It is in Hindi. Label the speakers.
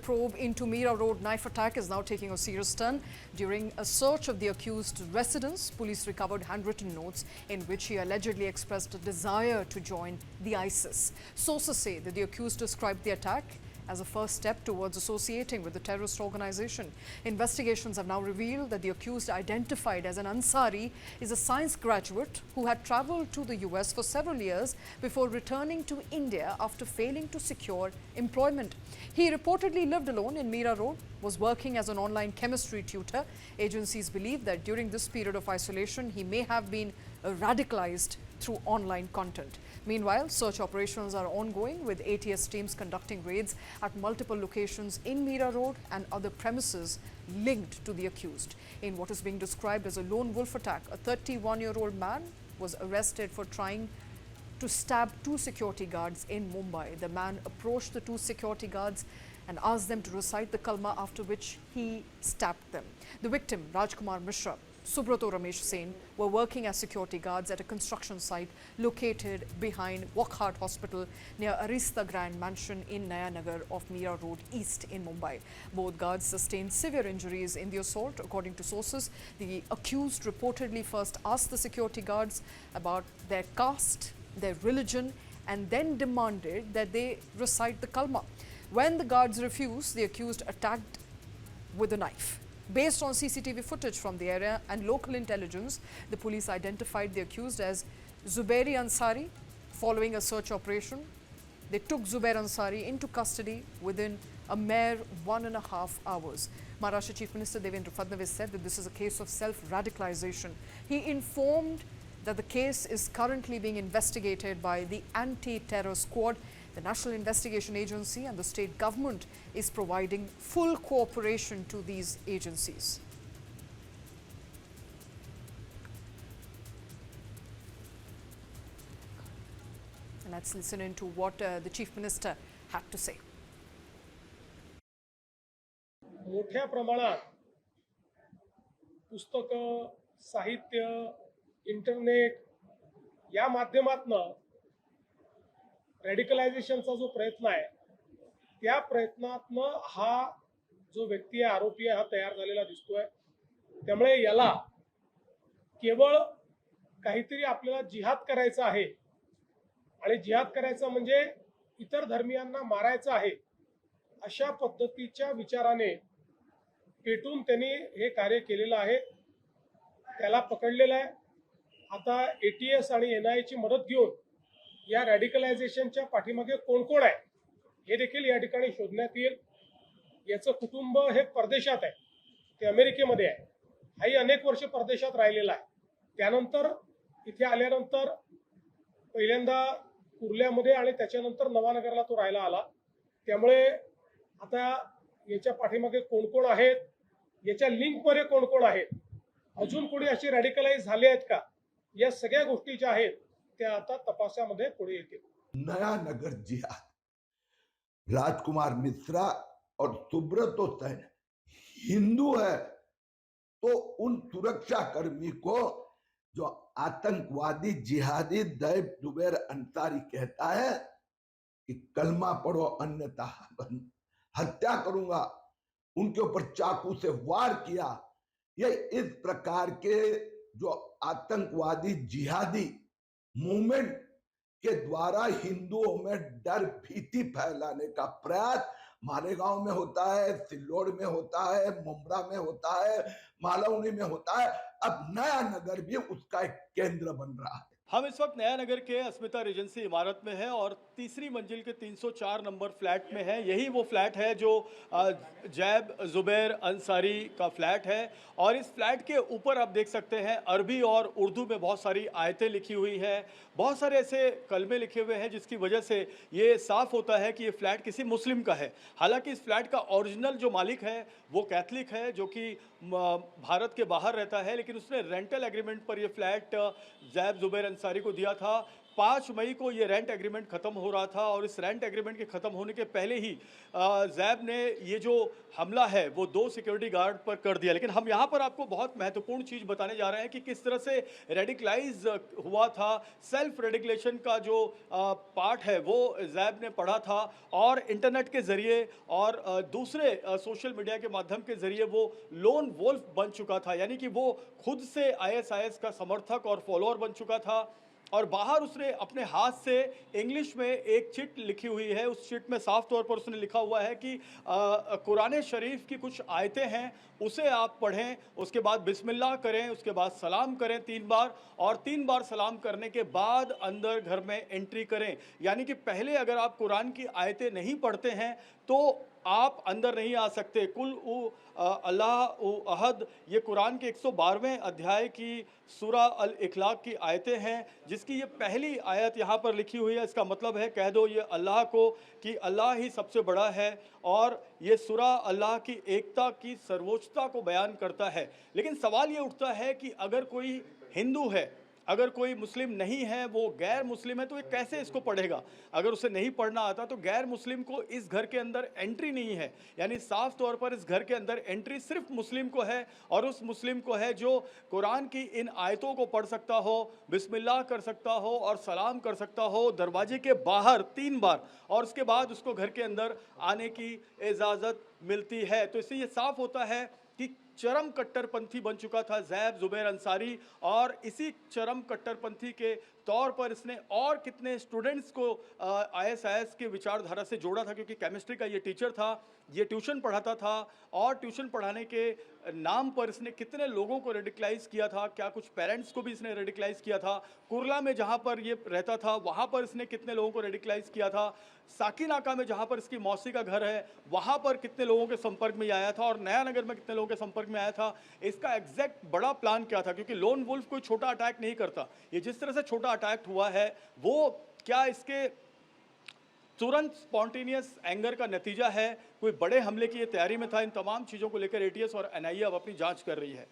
Speaker 1: probe into Mira Road knife attack is now taking a serious turn. During a search of the accused's residence, police recovered handwritten notes in which he allegedly expressed a desire to join the ISIS. Sources say that the accused described the attack as a first step towards associating with the terrorist organization. Investigations have now revealed that the accused, identified as an Ansari, is a science graduate who had traveled to the US for several years before returning to India after failing to secure employment. He reportedly lived alone in Mira Road, was working as an online chemistry tutor. Agencies believe that during this period of isolation, he may have been radicalized through online content. Meanwhile, search operations are ongoing with ATS teams conducting raids at multiple locations in Mira Road and other premises linked to the accused. In what is being described as a lone wolf attack, a 31-year-old man was arrested for trying to stab two security guards in Mumbai. The man approached the two security guards and asked them to recite the kalma, after which he stabbed them. The victim, Rajkumar Mishra, Subrato Ramesh Sen, were working as security guards at a construction site located behind Wockhardt Hospital near Arista Grand Mansion in Naya Nagar of Mira Road East in Mumbai. Both guards sustained severe injuries in the assault. According to sources, the accused reportedly first asked the security guards about their caste, their religion, and then demanded that they recite the kalma. When the guards refused, the accused attacked with a knife. Based on CCTV footage from the area and local intelligence, the police identified the accused as Zubairi Ansari. Following a search operation, they took Zubair Ansari into custody within a mere 1.5 hours. Maharashtra Chief Minister Devendra Fadnavis said that this is a case of self-radicalization. He informed that the case is currently being investigated by the Anti-Terror Squad. The National Investigation Agency and the state government is providing full cooperation to these agencies. And let's listen into what the Chief Minister had to say.
Speaker 2: मोठ्या प्रमाणात पुस्तकं, साहित्य, इंटरनेट या माध्यमातून रॅडिकलायझेशनचा जो प्रयत्न आहे त्या प्रयत्नातनं हा जो व्यक्ती आहे, आरोपी आहे, हा तयार झालेला दिसतोय. त्यामुळे याला केवळ काहीतरी आपल्याला जिहाद करायचा आहे आणि जिहाद करायचा म्हणजे इतर धर्मियांना मारायचं आहे अशा पद्धतीच्या विचाराने पेटून त्यांनी हे कार्य केलेलं आहे. त्याला पकडलेलं आहे. आता ATS आणि NIA ची मदत घेऊन या रॅडिकलायझेशनच्या पाठीमागे कोण कोण आहे हे देखील या ठिकाणी शोधण्यात येईल. याचं कुटुंब हे परदेशात आहे, ते अमेरिकेमध्ये आहे. हाही अनेक वर्ष परदेशात राहिलेला आहे. त्यानंतर इथे आल्यानंतर पहिल्यांदा कुर्ल्यामध्ये आणि त्याच्यानंतर नवानगरला तो राहायला आला. त्यामुळे आता याच्या पाठीमागे कोण कोण आहेत, याच्या लिंकमध्ये कोण कोण आहेत, अजून कोणी अशी रॅडिकलाइज झाले आहेत का, या सगळ्या गोष्टी ज्या आहेत त्या आता तपासामध्ये पुढे येतील.
Speaker 3: नया नगर जिहाद, राजकुमार मिश्रा और सुब्रतो सेन हिंदू है तो उन सुरक्षा कर्मी को जो आतंकवादी जिहादी दैब जुबैर अंसारी कहता है कि कलमा पढ़ो अन्यथा हत्या करूंगा, उनके ऊपर चाकू से वार किया. ये इस प्रकार के जो आतंकवादी जिहादी मूवमेंट के द्वारा हिंदुओं में डर भीति फैलाने का प्रयास मालेगांव में होता है, सिल्लोड में होता है, मुंब्रा में होता है, मालवनी में होता है. अब नया नगर भी उसका एक केंद्र बन रहा है.
Speaker 4: हम इस वक्त नया नगर के अस्मिता रेजेंसी इमारत में है और तीसरी मंजिल के 304 नंबर फ्लैट में है. यही वो फ्लैट है जो जैब जुबैर अंसारी का फ्लैट है और इस फ्लैट के ऊपर आप देख सकते हैं अरबी और उर्दू में बहुत सारी आयतें लिखी हुई हैं, बहुत सारे ऐसे कलमे लिखे हुए हैं जिसकी वजह से ये साफ होता है कि ये फ्लैट किसी मुस्लिम का है. हालांकि इस फ्लैट का ओरिजिनल जो मालिक है वो कैथलिक है जो कि भारत के बाहर रहता है, लेकिन उसने रेंटल एग्रीमेंट पर यह फ्लैट जैब जुबैर अंसारी को दिया था. 5 मई को ये रेंट एग्रीमेंट खत्म हो रहा था और इस रेंट एग्रीमेंट के खत्म होने के पहले ही जैब ने ये जो हमला है वो 2 सिक्योरिटी गार्ड पर कर दिया। लेकिन हम यहाँ पर आपको बहुत महत्वपूर्ण चीज़ बताने जा रहे हैं कि किस तरह से रेडिकलाइज हुआ था। सेल्फ रेडिकुलेशन का जो पार्ट है वो जैब ने पढ़ा था और इंटरनेट के ज़रिए और दूसरे सोशल मीडिया के माध्यम के ज़रिए वो लोन वोल्फ बन चुका था, यानी कि वो खुद से आईएसआईएस का समर्थक और फॉलोअर बन चुका था। और बाहर उसने अपने हाथ से इंग्लिश में एक चिट लिखी हुई है। उस चिट में साफ तौर पर उसने लिखा हुआ है कि कुरान शरीफ की कुछ आयतें हैं, उसे आप पढ़ें, उसके बाद बिस्मिल्लाह करें, उसके बाद सलाम करें 3 बार और 3 बार सलाम करने के बाद अंदर घर में एंट्री करें। यानी कि पहले अगर आप कुरान की आयतें नहीं पढ़ते हैं तो आप अंदर नहीं आ सकते। कुल अल्लाह अहद, ये कुरान के 112वें अध्याय की सूरा अल इखलाक की आयतें हैं, जिसकी ये पहली आयत यहाँ पर लिखी हुई है। इसका मतलब है कह दो ये अल्लाह को कि अल्लाह ही सबसे बड़ा है और ये सूरा अल्लाह की एकता की सर्वोच्चता को बयान करता है। लेकिन सवाल ये उठता है कि अगर कोई हिंदू है, अगर कोई मुस्लिम नहीं है, वो गैर मुस्लिम है, तो ये कैसे इसको पढ़ेगा? अगर उसे नहीं पढ़ना आता तो गैर मुस्लिम को इस घर के अंदर एंट्री नहीं है। यानी साफ तौर पर इस घर के अंदर एंट्री सिर्फ मुस्लिम को है और उस मुस्लिम को है जो कुरान की इन आयतों को पढ़ सकता हो, बिस्मिल्लाह कर सकता हो और सलाम कर सकता हो दरवाजे के बाहर 3 बार, और उसके बाद उसको घर के अंदर आने की इजाज़त मिलती है। तो इससे ये साफ होता है कि चरम कट्टरपंथी बन चुका था जैब जुबैर अंसारी, और इसी चरम कट्टरपंथी के तौर पर इसने और कितने स्टूडेंट्स को आईएसआईएस के विचारधारा से जोड़ा था, क्योंकि केमिस्ट्री का ये टीचर था, ये ट्यूशन पढ़ाता था और ट्यूशन पढ़ाने के नाम पर इसने कितने लोगों को रेडिकलाइज किया था। क्या कुछ पेरेंट्स को भी इसने रेडिकलाइज किया था। कुरला में जहाँ पर ये रहता था वहाँ पर इसने कितने लोगों को रेडिकलाइज किया था। साकिनाका में जहाँ पर इसकी मौसी का घर है वहाँ पर कितने लोगों के संपर्क में आया था और नया नगर में कितने लोगों के संपर्क में आया था। इसका एग्जैक्ट बड़ा प्लान क्या था, क्योंकि लोन वुल्फ कोई छोटा अटैक नहीं करता। ये जिस तरह से छोटा अटैक हुआ है वो क्या इसके तुरंत स्पॉन्टेनियस एंगर का नतीजा है, कोई बड़े हमले की ये तैयारी में था? इन तमाम चीज़ों को लेकर एटीएस और एनआईए अब अपनी जांच कर रही है।